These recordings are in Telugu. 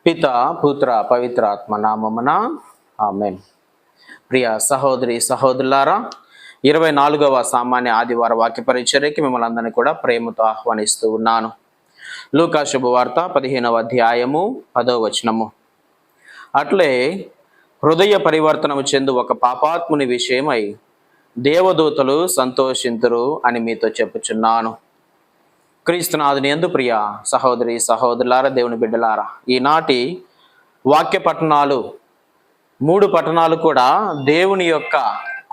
పిత పుత్ర పవిత్రాత్మ నామమున ఆమేన్. ప్రియ సహోదరి సహోదరులారా, 24వ సామాన్య ఆదివార వాక్య పరిచర్యకి మిమ్మల్ని అందరినీ కూడా ప్రేమతో ఆహ్వానిస్తూ ఉన్నాను. లూకా శుభవార్త 15వ అధ్యాయము 10వ వచనము. అట్లే హృదయ పరివర్తనము చెందు ఒక పాపాత్ముని విషయమై దేవదూతలు సంతోషింతురు అని మీతో చెప్పుచున్నాను. క్రీస్తునాథుని యందు ప్రియ సహోదరి సహోదరులారా, దేవుని బిడ్డలారా, ఈనాటి వాక్య పట్టణాలు 3 పట్టణాలు కూడా దేవుని యొక్క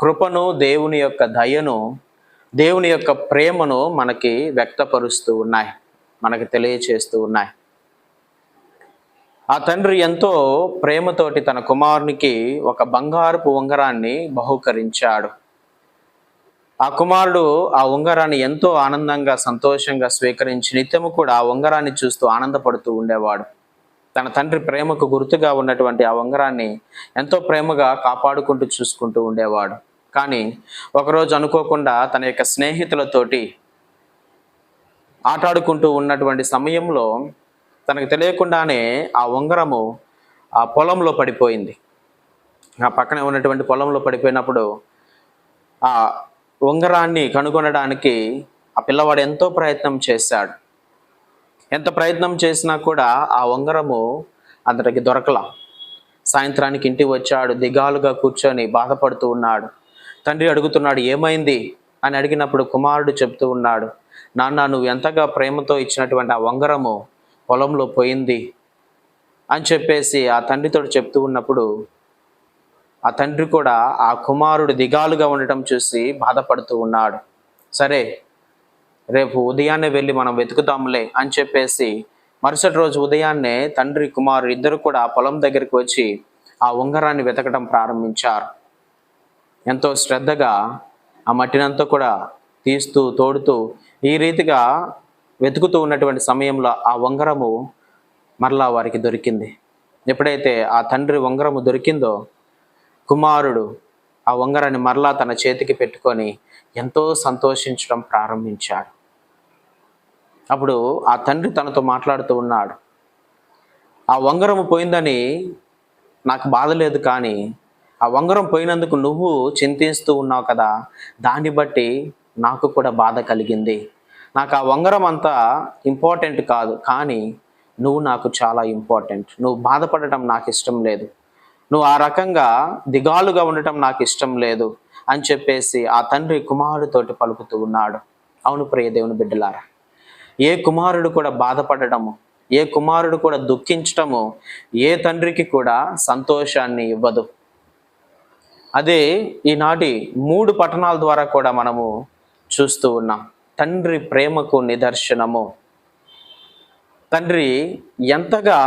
కృపను, దేవుని యొక్క దయను, దేవుని యొక్క ప్రేమను మనకి వ్యక్తపరుస్తూ ఉన్నాయి, మనకి తెలియచేస్తూ ఉన్నాయి. ఆ తండ్రి ఎంతో ప్రేమతోటి తన కుమారునికి ఒక బంగారపు ఉంగరాన్ని బహూకరించాడు. ఆ కుమారుడు ఆ ఉంగరాన్ని ఎంతో ఆనందంగా, సంతోషంగా స్వీకరించి నిత్యము కూడా ఆ ఉంగరాన్ని చూస్తూ ఆనందపడుతూ ఉండేవాడు. తన తండ్రి ప్రేమకు గుర్తుగా ఉన్నటువంటి ఆ ఉంగరాన్ని ఎంతో ప్రేమగా కాపాడుకుంటూ చూసుకుంటూ ఉండేవాడు. కానీ ఒకరోజు అనుకోకుండా తన యొక్క స్నేహితులతోటి ఆటాడుకుంటూ ఉన్నటువంటి సమయంలో తనకు తెలియకుండానే ఆ ఉంగరము ఆ పొలంలో పడిపోయింది. ఆ పక్కనే ఉన్నటువంటి పొలంలో పడిపోయినప్పుడు ఆ ఉంగరాన్ని కనుగొనడానికి ఆ పిల్లవాడు ఎంతో ప్రయత్నం చేశాడు. ఎంత ప్రయత్నం చేసినా కూడా ఆ ఉంగరము అతడికి దొరకలా. సాయంత్రానికి ఇంటికి వచ్చాడు, దిగాలుగా కూర్చొని బాధపడుతూ ఉన్నాడు. తండ్రి అడుగుతున్నాడు, ఏమైంది అని అడిగినప్పుడు కుమారుడు చెప్తూ ఉన్నాడు, నాన్న, నువ్వు ఎంతగా ప్రేమతో ఇచ్చినటువంటి ఆ ఉంగరము పొలంలో పోయింది అని చెప్పేసి ఆ తండ్రితో చెప్తూ ఉన్నప్పుడు ఆ తండ్రి కూడా ఆ కుమారుడు దిగాలుగా ఉండటం చూసి బాధపడుతూ ఉన్నాడు. సరే, రేపు ఉదయాన్నే వెళ్ళి మనం వెతుకుతాంలే అని చెప్పేసి మరుసటి రోజు ఉదయాన్నే తండ్రి కుమారుడు ఇద్దరు కూడా పొలం దగ్గరికి వచ్చి ఆ ఉంగరాన్ని వెతకడం ప్రారంభించారు. ఎంతో శ్రద్ధగా ఆ మట్టినంతా కూడా తీస్తూ తోడుతూ ఈ రీతిగా వెతుకుతూ ఉన్నటువంటి సమయంలో ఆ ఉంగరము మరలా వారికి దొరికింది. ఎప్పుడైతే ఆ తండ్రి ఉంగరము దొరికిందో కుమారుడు ఆ ఉంగరాన్ని మరలా తన చేతికి పెట్టుకొని ఎంతో సంతోషించడం ప్రారంభించాడు. అప్పుడు ఆ తండ్రి తనతో మాట్లాడుతూ ఉన్నాడు, ఆ ఉంగరము పోయిందని నాకు బాధ లేదు, కానీ ఆ ఉంగరం పోయినందుకు నువ్వు చింతిస్తూ ఉన్నావు కదా, దాన్ని బట్టి నాకు కూడా బాధ కలిగింది. నాకు ఆ ఉంగరం అంతా ఇంపార్టెంట్ కాదు, కానీ నువ్వు నాకు చాలా ఇంపార్టెంట్. నువ్వు బాధపడటం నాకు ఇష్టం లేదు, నువ్వు ఆ రకంగా దిగాలుగా ఉండటం నాకు ఇష్టం లేదు అని చెప్పేసి ఆ తండ్రి కుమారుడితోటి పలుకుతూ ఉన్నాడు. అవును ప్రియ దేవుని బిడ్డలారా, ఏ కుమారుడు కూడా బాధపడటము, ఏ కుమారుడు కూడా దుఃఖించటము ఏ తండ్రికి కూడా సంతోషాన్ని ఇవ్వదు. అదే ఈనాటి 3 పట్టణాల ద్వారా కూడా మనము చూస్తూ ఉన్నాం. తండ్రి ప్రేమకు నిదర్శనము. తండ్రి ఎంతగా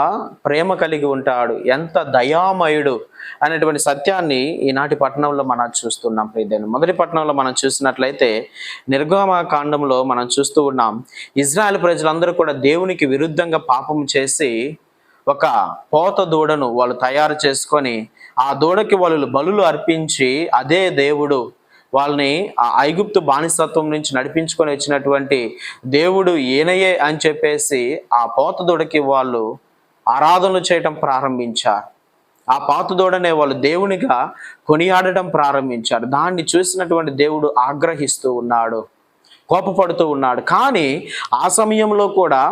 ప్రేమ కలిగి ఉంటాడు, ఎంత దయామయుడు అనేటువంటి సత్యాన్ని ఈనాటి పట్టణంలో మనం చూస్తున్నాం. ప్రియదేవుని మొదటి పట్టణంలో మనం చూసినట్లయితే నిర్గమకాండంలో మనం చూస్తూ ఉన్నాం, ఇజ్రాయెల్ ప్రజలందరూ కూడా దేవునికి విరుద్ధంగా పాపం చేసి ఒక పోత దూడను వాళ్ళు తయారు చేసుకొని ఆ దూడకి వాళ్ళు బలులు అర్పించి అదే దేవుడు వాళ్ళని ఆ ఐగుప్తు బానిసత్వం నుంచి నడిపించుకొని వచ్చినటువంటి దేవుడు ఈయనయే అని చెప్పేసి ఆ పోత దూడకి వాళ్ళు ఆరాధనలు చేయటం ప్రారంభించారు. ఆ పోత దూడనే వాళ్ళు దేవునిగా కొనియాడటం ప్రారంభించారు. దాన్ని చూసినటువంటి దేవుడు ఆగ్రహిస్తూ ఉన్నాడు, కోపపడుతూ ఉన్నాడు. కానీ ఆ సమయంలో కూడా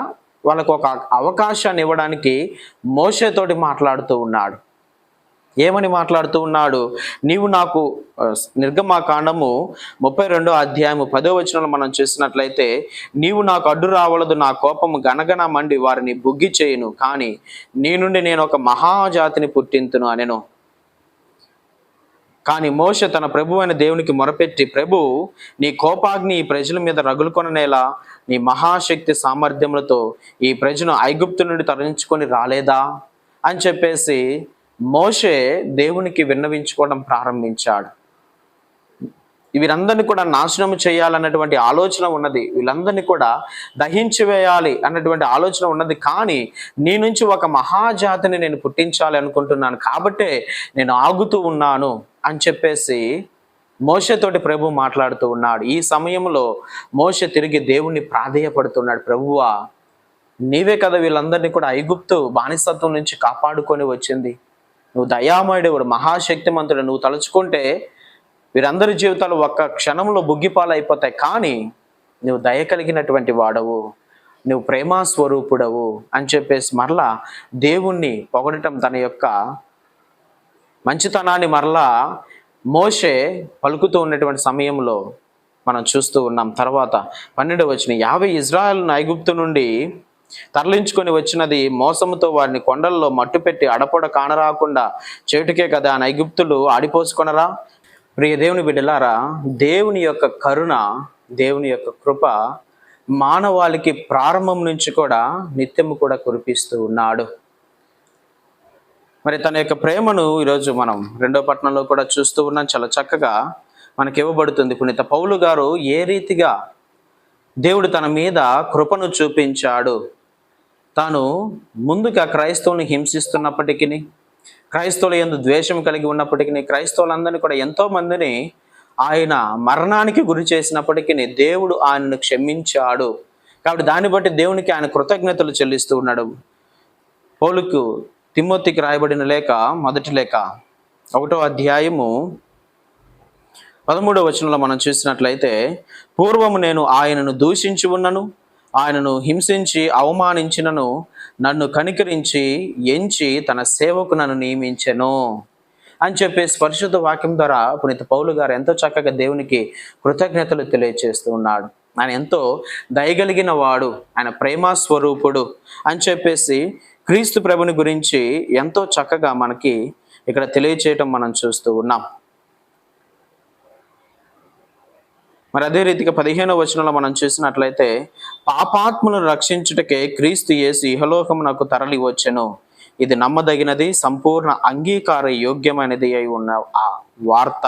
వాళ్ళకు ఒక అవకాశాన్ని ఇవ్వడానికి మోషేతోటి మాట్లాడుతూ ఉన్నాడు. ఏమని మాట్లాడుతూ ఉన్నాడు? నీవు నాకు నిర్గమకాండము 32వ అధ్యాయము 10వ వచనంలో మనం చూసినట్లయితే, నీవు నాకు అడ్డు రావలదు, నా కోపము గనగన మండి వారిని బుగ్గి చేయును, కానీ నీ నుండి నేను ఒక మహాజాతిని పుట్టింతును అనెను. కానీ మోషే తన ప్రభు అయిన దేవునికి మొరపెట్టి, ప్రభు, నీ కోపాగ్ని ఈ ప్రజల మీద రగులుకొననేలా నీ మహాశక్తి సామర్థ్యములతో ఈ ప్రజను ఐగుప్తు నుండి తరలించుకొని రాలేదా అని చెప్పేసి మోషే దేవునికి విన్నవించుకోవడం ప్రారంభించాడు. వీరందరినీ కూడా నాశనం చేయాలన్నటువంటి ఆలోచన ఉన్నది, వీళ్ళందరినీ కూడా దహించి వేయాలి అన్నటువంటి ఆలోచన ఉన్నది. కానీ నీ నుంచి ఒక మహాజాతిని నేను పుట్టించాలి అనుకుంటున్నాను, కాబట్టే నేను ఆగుతూ ఉన్నాను అని చెప్పేసి మోషేతోటి ప్రభు మాట్లాడుతూ ఉన్నాడు. ఈ సమయంలో మోషే తిరిగి దేవుణ్ణి ప్రాధేయపడుతున్నాడు, ప్రభువా, నీవే కదా వీళ్ళందరినీ కూడా ఐగుప్తు బానిసత్వం నుంచి కాపాడుకొని వచ్చింది. నువ్వు దయామయుడు, మహాశక్తిమంతుడు. నువ్వు తలుచుకుంటే వీరందరి జీవితాలు ఒక్క క్షణంలో బుగ్గిపాలు అయిపోతాయి. కానీ నువ్వు దయ కలిగినటువంటి వాడవు, నువ్వు ప్రేమా స్వరూపుడవు అని చెప్పేసి మరలా దేవుణ్ణి పొగడటం, తన యొక్క మంచితనాన్ని మరలా మోషే పలుకుతూ ఉన్నటువంటి సమయంలో మనం చూస్తూ ఉన్నాం. తర్వాత 12వ వచనం, 50 ఇజ్రాయెల్ను ఐగుప్తు నుండి తరలించుకొని వచ్చినది మోసముతో వారిని కొండల్లో మట్టు పెట్టి అడపొడ కానరాకుండా చేటుకే కదా అని ఐగుప్తులు ఆడిపోసుకొనరా. ప్రియ దేవుని బిడ్డలారా, దేవుని యొక్క కరుణ, దేవుని యొక్క కృప మానవాళికి ప్రారంభం నుంచి కూడా నిత్యము కూడా కురిపిస్తూ ఉన్నాడు. మరి తన యొక్క ప్రేమను ఈరోజు మనం 2వ పట్టణంలో కూడా చూస్తూ ఉన్నాం. చాలా చక్కగా మనకి ఇవ్వబడుతుంది. పునీత పౌలు గారు ఏ రీతిగా దేవుడు తన మీద కృపను చూపించాడు. తాను ముందుగా క్రైస్తవుని హింసిస్తున్నప్పటికీ, క్రైస్తవుల యందు ద్వేషం కలిగి ఉన్నప్పటికీ, క్రైస్తవులందరినీ కూడా ఎంతో మందిని ఆయన మరణానికి గురి చేసినప్పటికీ దేవుడు ఆయనను క్షమించాడు. కాబట్టి దాన్ని బట్టి దేవునికి ఆయన కృతజ్ఞతలు చెల్లిస్తూ ఉన్నాడు. పౌలుకు తిమోతికి రాయబడిన లేఖ, మొదటి లేఖ 1వ అధ్యాయము 13వ వచనంలో మనం చూసినట్లయితే, పూర్వము నేను ఆయనను దూషించి ఉన్నను, ఆయనను హింసించి అవమానించినను, నన్ను కనికరించి ఎంచి తన సేవకు నన్ను నియమించెను అని చెప్పేసి పరిశుద్ధ వాక్యం ద్వారా పునీత పౌలు గారు ఎంతో చక్కగా దేవునికి కృతజ్ఞతలు తెలియజేస్తూ ఉన్నాడు. ఆయన ఎంతో దయగలిగిన వాడు, ఆయన ప్రేమ స్వరూపుడు అని చెప్పేసి క్రీస్తు ప్రభుని గురించి ఎంతో చక్కగా మనకి ఇక్కడ తెలియచేయటం మనం చూస్తూ ఉన్నాం. మరి అదే రీతిగా 15వ వచనంలో మనం చూసినట్లయితే, పాపాత్ములను రక్షించుటకే క్రీస్తు యేసు ఇహలోకమునకు తరలి వచ్చెను, ఇది నమ్మదగినది, సంపూర్ణ అంగీకార యోగ్యమైనది అయి ఉన్న ఆ వార్త.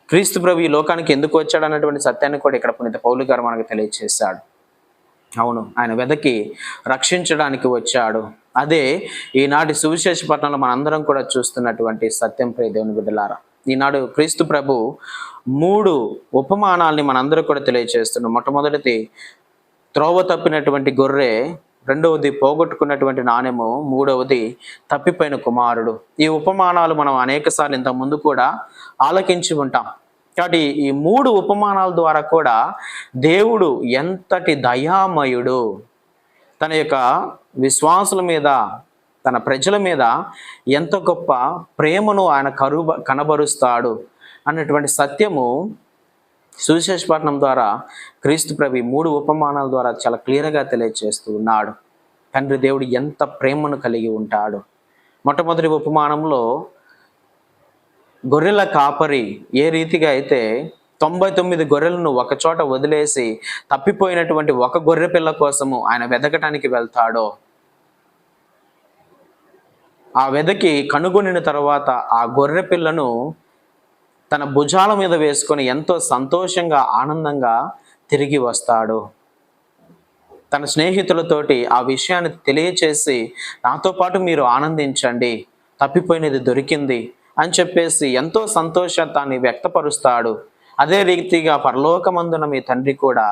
క్రీస్తు ప్రభు ఈ లోకానికి ఎందుకు వచ్చాడు అన్నటువంటి సత్యాన్ని కూడా ఇక్కడ పునీత పౌలు గారు మనకు తెలియజేశాడు. అవును, ఆయన వెదకి రక్షించడానికి వచ్చాడు. అదే ఈనాటి సువిశేష పట్టణంలో మనందరం కూడా చూస్తున్నటువంటి సత్యం. ప్రియ దేవుని బిడ్డలారా, ఈనాడు క్రీస్తు ప్రభు 3 ఉపమానాల్ని మనందరూ కూడా తెలియజేస్తున్నాం. మొట్టమొదటిది త్రోవ తప్పినటువంటి గొర్రె, 2వది పోగొట్టుకున్నటువంటి నాణెము, 3వది తప్పిపోయిన కుమారుడు. ఈ ఉపమానాలు మనం అనేకసార్లు ఇంతకు ముందు కూడా ఆలకించి ఉంటాం. కాబట్టి ఈ 3 ఉపమానాల ద్వారా కూడా దేవుడు ఎంతటి దయామయుడు, తన యొక్క విశ్వాసుల మీద, తన ప్రజల మీద ఎంత గొప్ప ప్రేమను ఆయన కనబరుస్తాడు అన్నటువంటి సత్యము సువిశేషపట్నం ద్వారా క్రీస్తు ప్రభు 3 ఉపమానాల ద్వారా చాలా క్లియర్గా తెలియజేస్తూ ఉన్నాడు. తండ్రి దేవుడు ఎంత ప్రేమను కలిగి ఉంటాడు. మొట్టమొదటి ఉపమానంలో గొర్రెల కాపరి ఏ రీతిగా అయితే 99 గొర్రెలను ఒక చోట వదిలేసి తప్పిపోయినటువంటి ఒక గొర్రె పిల్ల కోసము ఆయన వెదకటానికి వెళ్తాడో, ఆ వెదకి కనుగొనిన తర్వాత ఆ గొర్రె పిల్లను తన భుజాల మీద వేసుకొని ఎంతో సంతోషంగా, ఆనందంగా తిరిగి వస్తాడు. తన స్నేహితులతోటి ఆ విషయాన్ని తెలియచేసి, నాతో పాటు మీరు ఆనందించండి, తప్పిపోయినది దొరికింది అని చెప్పేసి ఎంతో సంతోషాన్ని వ్యక్తపరుస్తాడు. అదే రీతిగా పరలోకమందున మీ తండ్రి కూడా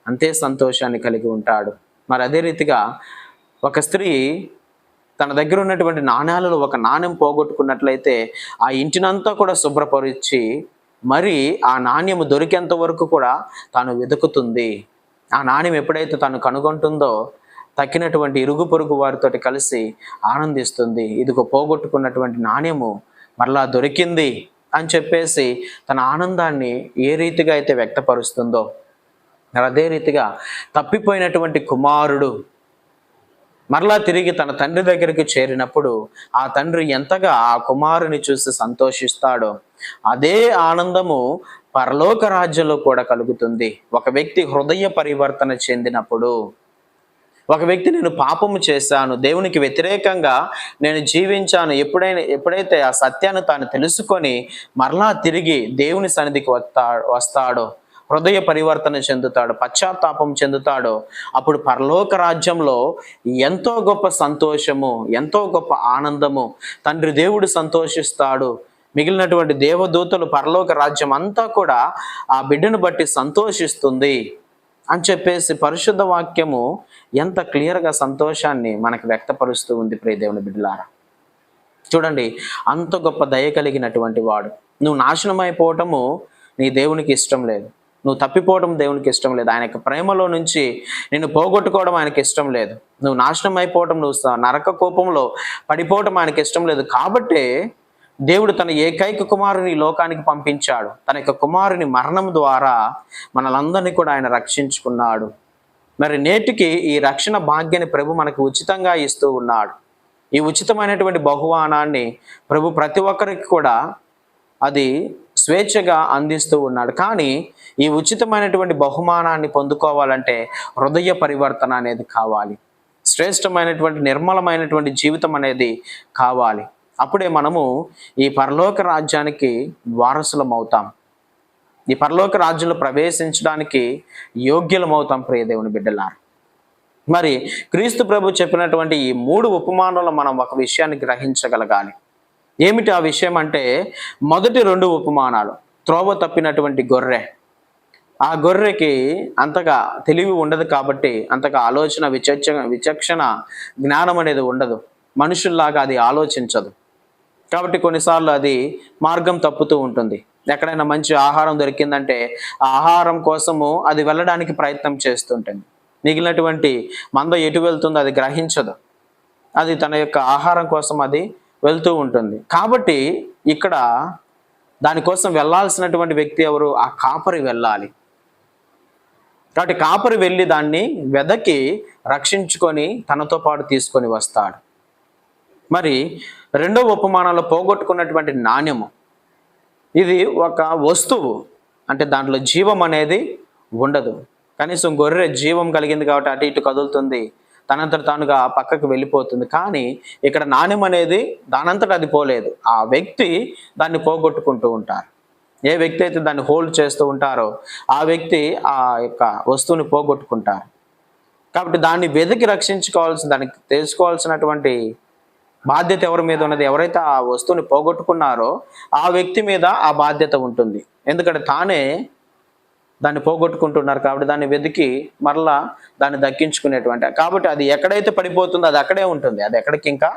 అంతే సంతోషాన్ని కలిగి ఉంటాడు. మరి అదే రీతిగా ఒక స్త్రీ తన దగ్గర ఉన్నటువంటి నాణ్యాలలో ఒక నాణ్యం పోగొట్టుకున్నట్లయితే ఆ ఇంటినంతా కూడా శుభ్రపరిచి మరి ఆ నాణ్యము దొరికేంత వరకు కూడా తాను వెతుకుతుంది. ఆ నాణ్యం ఎప్పుడైతే తాను కనుగొంటుందో తక్కినటువంటి ఇరుగు పొరుగు వారితో కలిసి ఆనందిస్తుంది. ఇదిగో పోగొట్టుకున్నటువంటి నాణ్యము మరలా దొరికింది అని చెప్పేసి తన ఆనందాన్ని ఏ రీతిగా అయితే వ్యక్తపరుస్తుందో, అదే రీతిగా తప్పిపోయినటువంటి కుమారుడు మరలా తిరిగి తన తండ్రి దగ్గరికి చేరినప్పుడు ఆ తండ్రి ఎంతగా ఆ కుమారుని చూసి సంతోషిస్తాడో అదే ఆనందము పరలోక రాజ్యంలో కూడా కలుగుతుంది. ఒక వ్యక్తి హృదయ పరివర్తన చెందినప్పుడు, ఒక వ్యక్తి నేను పాపము చేశాను, దేవునికి వ్యతిరేకంగా నేను జీవించాను, ఎప్పుడైతే ఆ సత్యాన్ని తాను తెలుసుకొని మరలా తిరిగి దేవుని సన్నిధికి వస్తాడో, హృదయ పరివర్తన చెందుతాడు, పశ్చాత్తాపం చెందుతాడో, అప్పుడు పరలోక రాజ్యంలో ఎంతో గొప్ప సంతోషము, ఎంతో గొప్ప ఆనందము, తండ్రి దేవుడు సంతోషిస్తాడు. మిగిలినటువంటి దేవదూతలు, పరలోక రాజ్యం అంతా కూడా ఆ బిడ్డను బట్టి సంతోషిస్తుంది. అని చెప్పేసి పరిశుద్ధ వాక్యము ఎంత క్లియర్గా సంతోషాన్ని మనకు వ్యక్తపరుస్తూ ఉంది ప్రియ దేవుని బిడ్డలారా. చూడండి, అంత గొప్ప దయ కలిగినటువంటి వాడు. నువ్వు నాశనం అయిపోవటము నీ దేవునికి ఇష్టం లేదు, నువ్వు తప్పిపోవడం దేవునికి ఇష్టం లేదు, ఆయన యొక్క ప్రేమలో నుంచి నిన్ను పోగొట్టుకోవడం ఆయనకి ఇష్టం లేదు, నువ్వు నాశనం అయిపోవటం, నువ్వు నరక కోపంలో పడిపోవటం ఆయనకి ఇష్టం లేదు. కాబట్టి దేవుడు తన ఏకైక కుమారుని ఈ లోకానికి పంపించాడు. తన యొక్క కుమారుని మరణం ద్వారా మనలందరినీ కూడా ఆయన రక్షించుకున్నాడు. మరి నేటికి ఈ రక్షణ భాగ్యాన్ని ప్రభు మనకు ఉచితంగా ఇస్తూ ఉన్నాడు. ఈ ఉచితమైనటువంటి బహుమానాన్ని ప్రభు ప్రతి ఒక్కరికి కూడా అది స్వేచ్ఛగా అందిస్తూ ఉన్నాడు. కానీ ఈ ఉచితమైనటువంటి బహుమానాన్ని పొందుకోవాలంటే హృదయ పరివర్తన అనేది కావాలి, శ్రేష్టమైనటువంటి నిర్మలమైనటువంటి జీవితం అనేది కావాలి. అప్పుడే మనము ఈ పరలోక రాజ్యానికి వారసులం అవుతాం, ఈ పరలోక రాజ్యంలో ప్రవేశించడానికి యోగ్యులమవుతాం ప్రియ దేవుని బిడ్డలారా. మరి క్రీస్తు ప్రభు చెప్పినటువంటి ఈ 3 ఉపమానాల్లో మనం ఒక విషయాన్ని గ్రహించగలగాలి. ఏమిటి ఆ విషయం అంటే, మొదటి 2 ఉపమానాలు, త్రోవ తప్పినటువంటి గొర్రె. ఆ గొర్రెకి అంతగా తెలివి ఉండదు కాబట్టి అంతగా ఆలోచన విచక్షణ జ్ఞానం అనేది ఉండదు, మనుషుల్లాగా అది ఆలోచించదు. కాబట్టి కొన్నిసార్లు అది మార్గం తప్పుతూ ఉంటుంది. ఎక్కడైనా మంచి ఆహారం దొరికిందంటే ఆ ఆహారం కోసము అది వెళ్ళడానికి ప్రయత్నం చేస్తుంటుంది. మిగిలినటువంటి మంద ఎటు వెళ్తుందో అది గ్రహించదు, అది తన యొక్క ఆహారం కోసం అది వెళ్తూ ఉంటుంది. కాబట్టి ఇక్కడ దానికోసం వెళ్ళాల్సినటువంటి వ్యక్తి ఎవరు? ఆ కాపరి వెళ్ళాలి. కాబట్టి కాపరి వెళ్ళి దాన్ని వెదకి రక్షించుకొని తనతో పాటు తీసుకొని వస్తాడు. మరి 2వ ఉపమానంలో పోగొట్టుకున్నటువంటి నాణ్యము, ఇది ఒక వస్తువు, అంటే దాంట్లో జీవం అనేది ఉండదు. కనీసం గొర్రె జీవం కలిగింది కాబట్టి అటు ఇటు కదులుతుంది, తనంతట తానుగా పక్కకు వెళ్ళిపోతుంది. కానీ ఇక్కడ నాణ్యం అనేది దానంతట అది పోలేదు, ఆ వ్యక్తి దాన్ని పోగొట్టుకుంటూ ఉంటారు. ఏ వ్యక్తి అయితే దాన్ని హోల్డ్ చేస్తూ ఉంటారో ఆ వ్యక్తి ఆ యొక్క వస్తువుని పోగొట్టుకుంటారు. కాబట్టి దాన్ని వెతికి దానికి తెలుసుకోవాల్సినటువంటి బాధ్యత ఎవరి మీద ఉన్నది? ఎవరైతే ఆ వస్తువుని పోగొట్టుకున్నారో ఆ వ్యక్తి మీద ఆ బాధ్యత ఉంటుంది. ఎందుకంటే తానే దాన్ని పోగొట్టుకుంటున్నారు కాబట్టి దాన్ని వెతికి మరలా దాన్ని దక్కించుకునేటువంటి, కాబట్టి అది ఎక్కడైతే పడిపోతుందో అది అక్కడే ఉంటుంది, అది ఎక్కడికి ఇంకా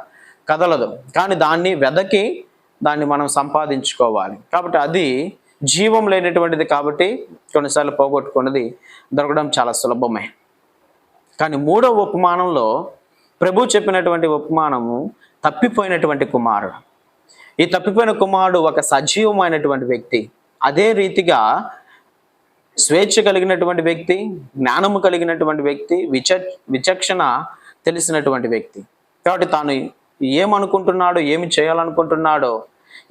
కదలదు. కానీ దాన్ని వెదకి దాన్ని మనం సంపాదించుకోవాలి. కాబట్టి అది జీవం లేనటువంటిది కాబట్టి కొన్నిసార్లు పోగొట్టుకున్నది దొరకడం చాలా సులభమే. కానీ 3వ ఉపమానంలో ప్రభు చెప్పినటువంటి ఉపమానము తప్పిపోయినటువంటి కుమారుడు. ఈ తప్పిపోయిన కుమారుడు ఒక సజీవమైనటువంటి వ్యక్తి, అదే రీతిగా స్వేచ్ఛ కలిగినటువంటి వ్యక్తి, జ్ఞానము కలిగినటువంటి వ్యక్తి, విచక్షణ తెలిసినటువంటి వ్యక్తి. కాబట్టి తాను ఏమనుకుంటున్నాడో, ఏమి చేయాలనుకుంటున్నాడో,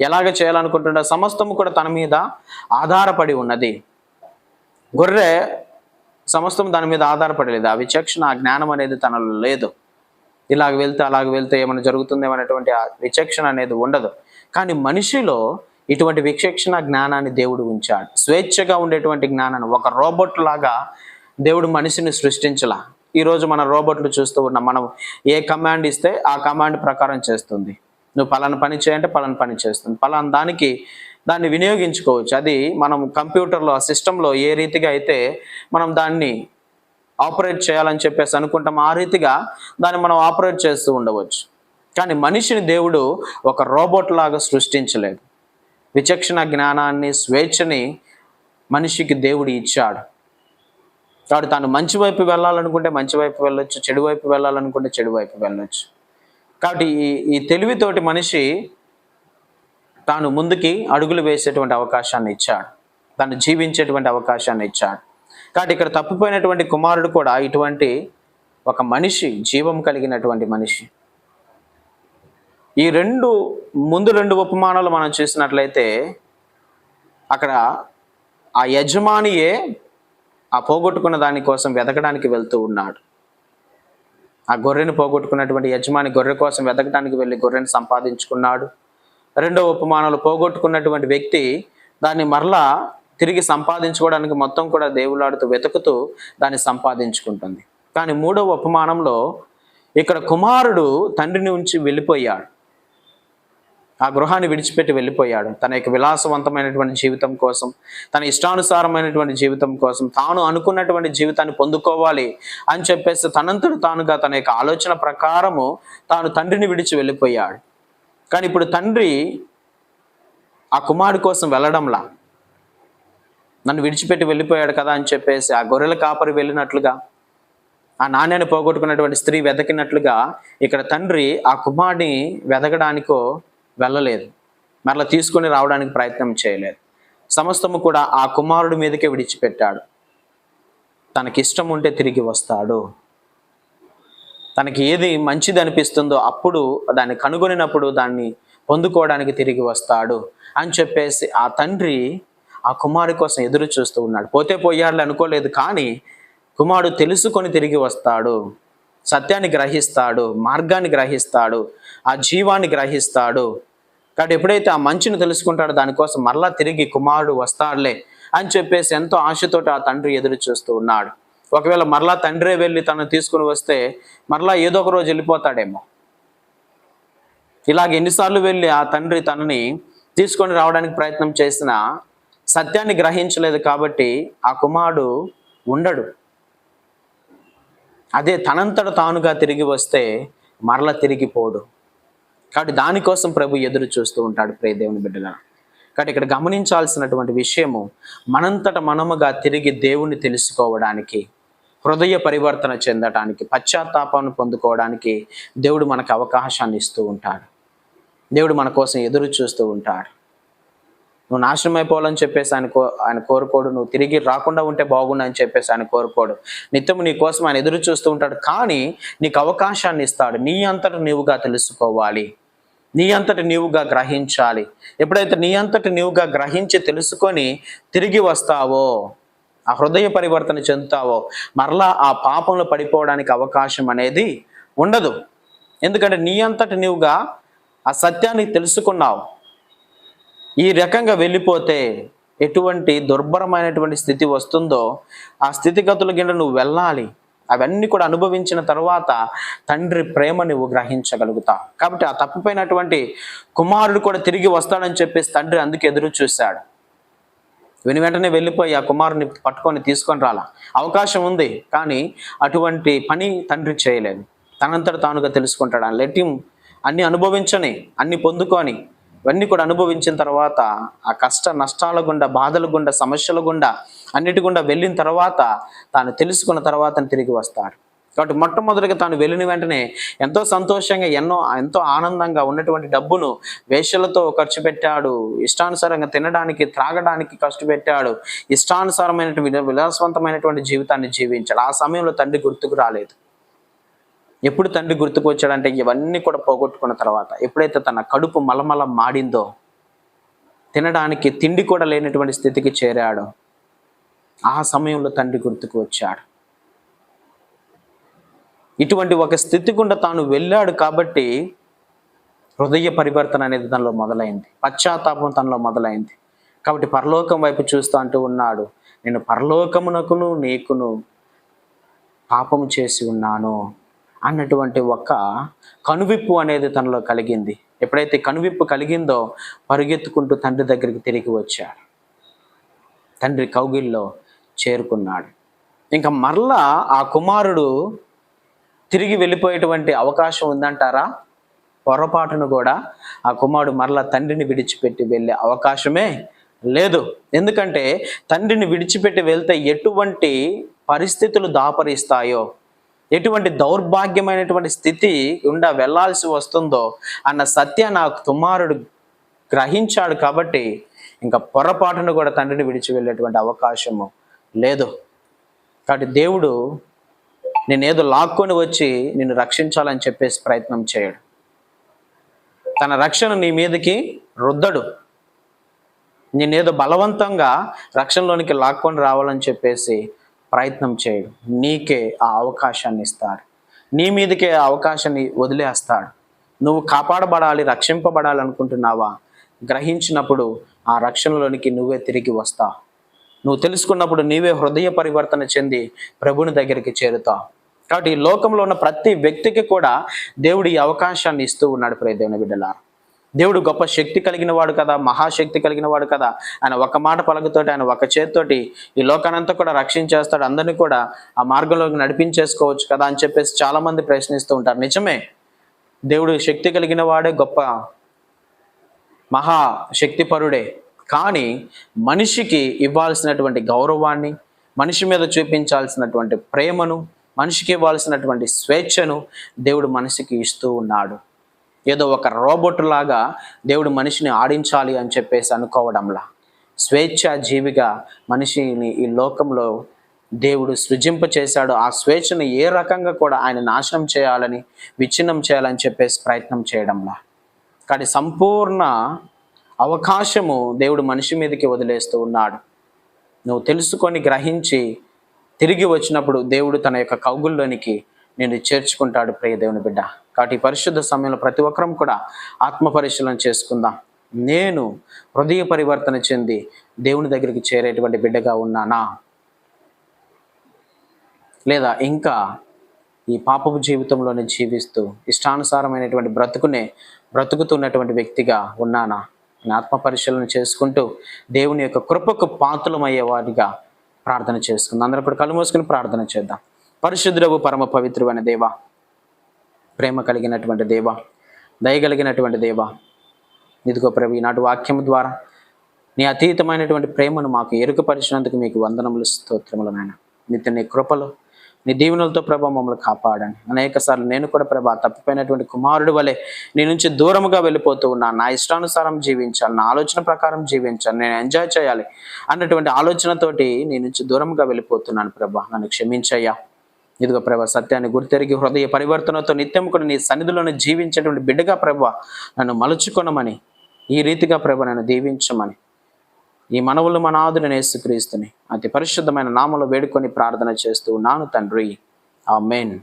ఎలాగ చేయాలనుకుంటున్నాడో సమస్తము కూడా తన మీద ఆధారపడి ఉన్నది. గొర్రె సమస్తం దాని మీద ఆధారపడలేదు, ఆ విచక్షణ, ఆ జ్ఞానం అనేది తనలో లేదు. ఇలాగ వెళ్తే అలాగ వెళ్తే ఏమైనా జరుగుతుందేమో అనేటువంటి ఆ విచక్షణ అనేది ఉండదు. కానీ మనిషిలో ఇటువంటి విచక్షణ జ్ఞానాన్ని దేవుడు ఉంచాడు, స్వేచ్ఛగా ఉండేటువంటి జ్ఞానాన్ని. ఒక రోబోట్ లాగా దేవుడు మనిషిని సృష్టించలా. ఈరోజు మన రోబోట్లు చూస్తూ ఉన్నాం, మనం ఏ కమాండ్ ఇస్తే ఆ కమాండ్ ప్రకారం చేస్తుంది. నువ్వు పలానా పని చేయంటే పలానా పని చేస్తుంది, పలానా దానికి దాన్ని వినియోగించుకోవచ్చు. అది మనం కంప్యూటర్లో, ఆ సిస్టంలో ఏ రీతిగా అయితే మనం దాన్ని ఆపరేట్ చేయాలని చెప్పేసి అనుకుంటాం, ఆ రీతిగా దాన్ని మనం ఆపరేట్ చేస్తూ ఉండవచ్చు. కానీ మనిషిని దేవుడు ఒక రోబోట్ లాగా సృష్టించలేదు. విచక్షణ జ్ఞానాన్ని, స్వేచ్ఛని మనిషికి దేవుడు ఇచ్చాడు. కాబట్టి తాను మంచి వైపు వెళ్ళాలనుకుంటే మంచి వైపు వెళ్ళొచ్చు, చెడు వైపు వెళ్ళాలనుకుంటే చెడు వైపు వెళ్ళొచ్చు. కాబట్టి ఈ తెలివితోటి మనిషి తాను ముందుకి అడుగులు వేసేటువంటి అవకాశాన్ని ఇచ్చాడు, తాను జీవించేటువంటి అవకాశాన్ని ఇచ్చాడు. కాబట్టి ఇక్కడ తప్పిపోయినటువంటి కుమారుడు కూడా ఇటువంటి ఒక మనిషి, జీవం కలిగినటువంటి మనిషి. ఈ ముందు రెండు ఉపమానాలు మనం చూసినట్లయితే అక్కడ ఆ యజమానియే ఆ పోగొట్టుకున్న దానికోసం వెతకడానికి వెళ్తూ ఉన్నాడు. ఆ గొర్రెను పోగొట్టుకున్నటువంటి యజమాని గొర్రె కోసం వెతకడానికి వెళ్ళి గొర్రెను సంపాదించుకున్నాడు. రెండవ ఉపమానంలో పోగొట్టుకున్నటువంటి వ్యక్తి దాన్ని మరలా తిరిగి సంపాదించుకోవడానికి మొత్తం కూడా దేవులాడుతూ వెతుకుతూ దాన్ని సంపాదించుకుంటుంది. కానీ మూడవ ఉపమానంలో ఇక్కడ కుమారుడు తండ్రిని ఉంచి వెళ్ళిపోయాడు. ఆ గృహాన్ని విడిచిపెట్టి వెళ్ళిపోయాడు. తన యొక్క విలాసవంతమైనటువంటి జీవితం కోసం, తన ఇష్టానుసారమైనటువంటి జీవితం కోసం, తాను అనుకున్నటువంటి జీవితాన్ని పొందుకోవాలి అని చెప్పేసి తనంతట తానుగా తన యొక్క ఆలోచన ప్రకారము తాను తండ్రిని విడిచి వెళ్ళిపోయాడు. కానీ ఇప్పుడు తండ్రి ఆ కుమారుడి కోసం వెళ్ళడంలా, నన్ను విడిచిపెట్టి వెళ్ళిపోయాడు కదా అని చెప్పేసి ఆ గొర్రెల కాపరి వెళ్ళినట్లుగా, ఆ నాణ్యాన్ని పోగొట్టుకున్నటువంటి స్త్రీ వెతకినట్లుగా ఇక్కడ తండ్రి ఆ కుమారుడిని వెతకడానికో వెళ్ళలేదు, మరలా తీసుకొని రావడానికి ప్రయత్నం చేయలేదు. సమస్తము కూడా ఆ కుమారుడి మీదకే విడిచిపెట్టాడు. తనకిష్టం ఉంటే తిరిగి వస్తాడు, తనకి ఏది మంచిది అనిపిస్తుందో అప్పుడు దాన్ని కనుగొనినప్పుడు దాన్ని పొందుకోవడానికి తిరిగి వస్తాడు అని చెప్పేసి ఆ తండ్రి ఆ కుమారుడి కోసం ఎదురు చూస్తూ ఉన్నాడు. పోతే పోయాడులే అనుకోలేదు, కానీ కుమారుడు తెలుసుకొని తిరిగి వస్తాడు, సత్యాన్ని గ్రహిస్తాడు, మార్గాన్ని గ్రహిస్తాడు, ఆ జీవాన్ని గ్రహిస్తాడు. కాబట్టి ఎప్పుడైతే ఆ మంచిని తెలుసుకుంటాడో దానికోసం మరలా తిరిగి కుమారుడు వస్తాడులే అని చెప్పేసి ఎంతో ఆశతోటి ఆ తండ్రి ఎదురు చూస్తూ ఉన్నాడు. ఒకవేళ మరలా తండ్రే వెళ్ళి తనను తీసుకుని వస్తే మరలా ఏదో ఒక రోజు వెళ్ళిపోతాడేమో. ఇలాగ ఎన్నిసార్లు వెళ్ళి ఆ తండ్రి తనని తీసుకొని రావడానికి ప్రయత్నం చేసినా సత్యాన్ని గ్రహించలేదు కాబట్టి ఆ కుమారుడు ఉండడు. అదే తనంతట తానుగా తిరిగి వస్తే మరల తిరిగిపోడు. కాబట్టి దానికోసం ప్రభు ఎదురు చూస్తూ ఉంటాడు ప్రియ దేవుని బిడ్డలారా. కాబట్టి ఇక్కడ గమనించాల్సినటువంటి విషయము, మనంతట మనముగా తిరిగి దేవుణ్ణి తెలుసుకోవడానికి, హృదయ పరివర్తన చెందడానికి, పశ్చాత్తాపాన్ని పొందుకోవడానికి దేవుడు మనకు అవకాశాన్ని ఇస్తూ ఉంటాడు. దేవుడు మన కోసం ఎదురు చూస్తూ ఉంటాడు. నువ్వు నాశనం అయిపోవాలని చెప్పేసి ఆయన కోరుకోడు. నువ్వు తిరిగి రాకుండా ఉంటే బాగుండు అని చెప్పేసి ఆయన కోరుకోడు. నిత్యము నీ కోసం ఆయన ఎదురు చూస్తూ ఉంటాడు. కానీ నీకు అవకాశాన్ని ఇస్తాడు. నీ అంతట నీవుగా తెలుసుకోవాలి, నీ అంతటి నీవుగా గ్రహించాలి. ఎప్పుడైతే నీ అంతటి నీవుగా గ్రహించి తెలుసుకొని తిరిగి వస్తావో, ఆ హృదయ పరివర్తన చెందుతావో, మరలా ఆ పాపంలో పడిపోవడానికి అవకాశం అనేది ఉండదు. ఎందుకంటే నీ అంతటి నీవుగా ఆ సత్యాన్ని తెలుసుకున్నావు. ఈ రకంగా వెళ్ళిపోతే ఎటువంటి దుర్భరమైనటువంటి స్థితి వస్తుందో ఆ స్థితిగతుల కింద నువ్వు వెళ్ళాలి. అవన్నీ కూడా అనుభవించిన తర్వాత తండ్రి ప్రేమ నువ్వు గ్రహించగలుగుతావు. కాబట్టి ఆ తప్పిపోయినటువంటి కుమారుడు కూడా తిరిగి వస్తాడని చెప్పేసి తండ్రి అందుకు ఎదురు చూశాడు. వెంటనే వెళ్ళిపోయి ఆ కుమారుని పట్టుకొని తీసుకొని రాలా. అవకాశం ఉంది, కానీ అటువంటి పని తండ్రి చేయలేదు. తనంతట తానుగా తెలుసుకుంటాడు. లెట్ హిమ్ అన్ని అనుభవించని, అన్ని పొందుకొని, ఇవన్నీ కూడా అనుభవించిన తర్వాత ఆ కష్ట నష్టాల గుండా, బాధల గుండా, సమస్యల గుండా, అన్నిటి గుండా వెళ్ళిన తర్వాత తాను తెలుసుకున్న తర్వాత తిరిగి వస్తాడు. కాబట్టి మొట్టమొదటిగా తాను వెళ్ళిన వెంటనే ఎంతో సంతోషంగా, ఎంతో ఆనందంగా ఉన్నటువంటి డబ్బును వేశ్యలతో ఖర్చు పెట్టాడు. ఇష్టానుసారంగా తినడానికి, త్రాగడానికి కష్టపెట్టాడు. ఇష్టానుసారమైనటువంటి విలాసవంతమైనటువంటి జీవితాన్ని జీవించాడు. ఆ సమయంలో తండ్రి గుర్తుకు రాలేదు. ఎప్పుడు తండ్రి గుర్తుకు వచ్చాడంటే ఇవన్నీ కూడా పోగొట్టుకున్న తర్వాత, ఎప్పుడైతే తన కడుపు మలమల మాడిందో, తినడానికి తిండి కూడా లేనటువంటి స్థితికి చేరాడో, ఆ సమయంలో తండ్రి గుర్తుకు వచ్చాడు. ఇటువంటి ఒక స్థితి గుండా తాను వెళ్ళాడు కాబట్టి హృదయ పరివర్తన అనేది తనలో మొదలైంది, పశ్చాత్తాపం తనలో మొదలైంది. కాబట్టి పరలోకం వైపు చూస్తూ అంటూ ఉన్నాడు, నేను పరలోకమునకును నీకును పాపం చేసి ఉన్నాను అన్నటువంటి ఒక కనువిప్పు అనేది తనలో కలిగింది. ఎప్పుడైతే కనువిప్పు కలిగిందో పరుగెత్తుకుంటూ తండ్రి దగ్గరికి తిరిగి వచ్చాడు. తండ్రి కౌగిల్లో చేరుకున్నాడు. ఇంకా మరలా ఆ కుమారుడు తిరిగి వెళ్ళిపోయేటువంటి అవకాశం ఉందంటారా? పొరపాటును కూడా ఆ కుమారుడు మరలా తండ్రిని విడిచిపెట్టి వెళ్ళే అవకాశమే లేదు. ఎందుకంటే తండ్రిని విడిచిపెట్టి వెళ్తే ఎటువంటి పరిస్థితులు దాపరిస్తాయో, ఎటువంటి దౌర్భాగ్యమైనటువంటి స్థితి గుండా వెళ్లాల్సి వస్తుందో అన్న సత్యాన్ని ఆ కుమారుడు గ్రహించాడు. కాబట్టి ఇంకా పొరపాటును కూడా తండ్రిని విడిచి వెళ్ళేటువంటి అవకాశము లేదు. కాబట్టి దేవుడు నేనేదో లాక్కొని వచ్చి నిన్ను రక్షించాలని చెప్పేసి ప్రయత్నం చేయడు. తన రక్షణ నీ మీదకి రుద్దడు. నేనేదో బలవంతంగా రక్షణలోనికి లాక్కొని రావాలని చెప్పేసి ప్రయత్నం చేయడు. నీకే ఆ అవకాశాన్ని ఇస్తాడు. నీ మీదకే ఆ అవకాశాన్ని వదిలేస్తాడు. నువ్వు కాపాడబడాలి, రక్షింపబడాలి అనుకుంటున్నావా? గ్రహించినప్పుడు ఆ రక్షణలోనికి నువ్వే తిరిగి వస్తావు. నువ్వు తెలుసుకున్నప్పుడు నీవే హృదయ పరివర్తన చెంది ప్రభుని దగ్గరికి చేరుతావు. కాబట్టి ఈ లోకంలో ఉన్న ప్రతి వ్యక్తికి కూడా దేవుడు ఈ అవకాశాన్ని ఇస్తూ ఉన్నాడు ప్రియ దేవుని బిడ్డలారా. దేవుడు గొప్ప శక్తి కలిగిన వాడు కదా, మహాశక్తి కలిగిన వాడు కదా. ఆయన ఒక మాట పలుకుతోటి, ఆయన ఒక చేతితోటి ఈ లోకానంతా కూడా రక్షించేస్తాడు, అందరినీ కూడా ఆ మార్గంలోకి నడిపించేసుకోవచ్చు కదా అని చెప్పేసి చాలా మంది ప్రశ్నిస్తూ ఉంటారు. నిజమే, దేవుడు శక్తి కలిగిన వాడే, గొప్ప మహాశక్తిపరుడే. కానీ మనిషికి ఇవ్వాల్సినటువంటి గౌరవాన్ని, మనిషి మీద చూపించాల్సినటువంటి ప్రేమను, మనిషికి ఇవ్వాల్సినటువంటి స్వేచ్ఛను దేవుడు మనిషికి ఇస్తూ ఉన్నాడు. ఏదో ఒక రోబోట్ లాగా దేవుడు మనిషిని ఆడించాలి అని చెప్పేసి అనుకోవడంలా, స్వేచ్ఛ జీవిగా మనిషిని ఈ లోకంలో దేవుడు సృజింప చేశాడు. ఆ స్వేచ్ఛను ఏ రకంగా కూడా ఆయన నాశనం చేయాలని, విచ్ఛిన్నం చేయాలని చెప్పేసి ప్రయత్నం చేయడంలా, కానీ సంపూర్ణ అవకాశము దేవుడు మనిషి మీదకి వదిలేస్తూ ఉన్నాడు. నువ్వు తెలుసుకొని గ్రహించి తిరిగి వచ్చినప్పుడు దేవుడు తన యొక్క కౌగుల్లోనికి నేను చేర్చుకుంటాడు ప్రియ దేవుని బిడ్డ. కాబట్టి పరిశుద్ధ సమయంలో ప్రతి ఒక్కరం కూడా ఆత్మ పరిశీలన చేసుకుందాం. నేను హృదయ పరివర్తన చెంది దేవుని దగ్గరికి చేరేటువంటి బిడ్డగా ఉన్నానా, లేదా ఇంకా ఈ పాపపు జీవితంలోనే జీవిస్తూ ఇష్టానుసారమైనటువంటి బ్రతుకుతున్నటువంటి వ్యక్తిగా ఉన్నానా అని ఆత్మ పరిశీలన చేసుకుంటూ దేవుని యొక్క కృపకు పాత్రలమయ్యే వారిగా ప్రార్థన చేసుకుందాం. అందరూ కూడా కళ్ళు మూసుకుని ప్రార్థన చేద్దాం. పరిశుద్ధుడవు పరమ పవిత్రుడైన దేవా, ప్రేమ కలిగినటువంటి దేవా, దయగలిగినటువంటి దేవా, ఇదిగో ప్రభు ఈనాటి వాక్యం ద్వారా నీ అతీతమైనటువంటి ప్రేమను మాకు ఎరుకపరిచినందుకు మీకు వందనములు, స్తోత్రములు నాయన. నిత్య నీ కృపలు, నీ దీవెనలతో ప్రభా మమ్మల్ని కాపాడండి. అనేక సార్లు నేను కూడా ప్రభా తప్పిపోయినటువంటి కుమారుడు వలె నీ నుంచి దూరముగా వెళ్ళిపోతూ ఉన్నాను. నా ఇష్టానుసారం జీవించాలి, నా ఆలోచన ప్రకారం జీవించాలి, నేను ఎంజాయ్ చేయాలి అన్నటువంటి ఆలోచనతోటి నీ నుంచి దూరంగా వెళ్ళిపోతున్నాను ప్రభా. నన్ను క్షమించయ్యా. ఇదిగో ప్రభా సత్యాన్ని గుర్తెరిగి హృదయ పరివర్తనతో నిత్యం కూడా నీ సన్నిధిలోనే జీవించేటువంటి బిడ్డగా ప్రభా నన్ను మలుచుకొనమని, ఈ రీతిగా ప్రభా నన్ను దీవించమని ఈ మనవులు మనాదుని యేసుక్రీస్తుని అతి పరిశుద్ధమైన నామములో వేడుకొని ప్రార్థన చేస్తూ ఉన్నాను తండ్రి. ఆమేన్.